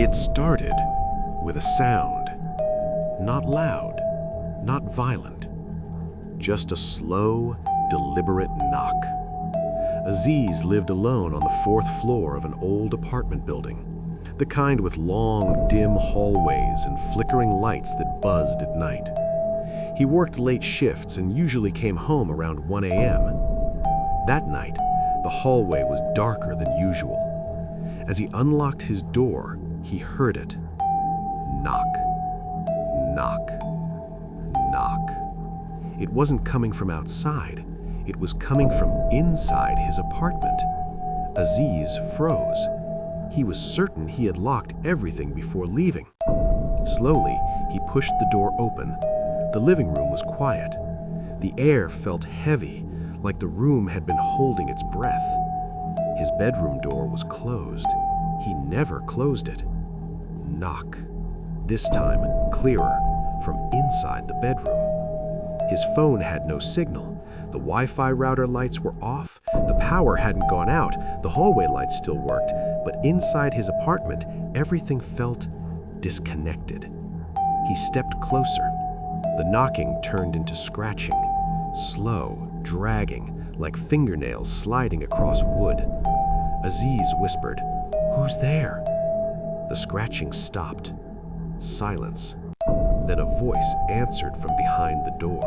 It started with a sound. Not loud, not violent. Just a slow, deliberate knock. Aziz lived alone on the fourth floor of an old apartment building, the kind with long, dim hallways and flickering lights that buzzed at night. He worked late shifts and usually came home around 1 a.m. That night, the hallway was darker than usual. As he unlocked his door, he heard it. Knock, knock, knock. It wasn't coming from outside. It was coming from inside his apartment. Aziz froze. He was certain he had locked everything before leaving. Slowly, he pushed the door open. The living room was quiet. The air felt heavy, like the room had been holding its breath. His bedroom door was closed. He never closed it. Knock. This time, clearer, from inside the bedroom. His phone had no signal. The Wi-Fi router lights were off. The power hadn't gone out. The hallway lights still worked. But inside his apartment, everything felt disconnected. He stepped closer. The knocking turned into scratching, slow, dragging, like fingernails sliding across wood. Aziz whispered, "Who's there?" The scratching stopped. Silence. Then a voice answered from behind the door.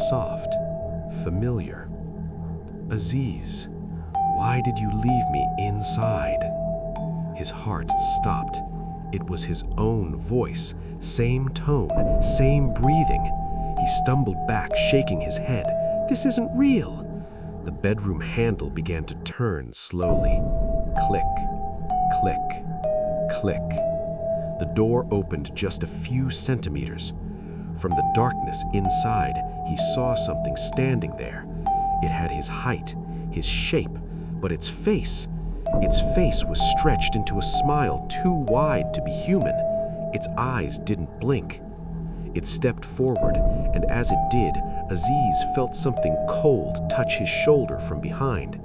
Soft, familiar. "Aziz, why did you leave me inside?" His heart stopped. It was his own voice, same tone, same breathing. He stumbled back, shaking his head. "This isn't real." The bedroom handle began to turn slowly. Click, click, click. The door opened just a few centimeters. From the darkness inside, he saw something standing there. It had his height, his shape, but its face was stretched into a smile too wide to be human. Its eyes didn't blink. It stepped forward, and as it did, Aziz felt something cold touch his shoulder from behind.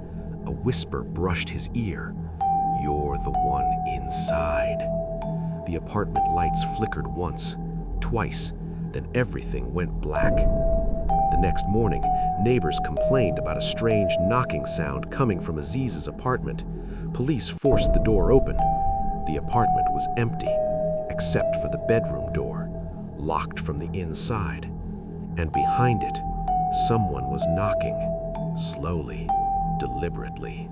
A whisper brushed his ear. "You're the one inside." The apartment lights flickered once, twice, then everything went black. The next morning, neighbors complained about a strange knocking sound coming from Aziz's apartment. Police forced the door open. The apartment was empty, except for the bedroom door, locked from the inside. And behind it, someone was knocking, slowly, deliberately.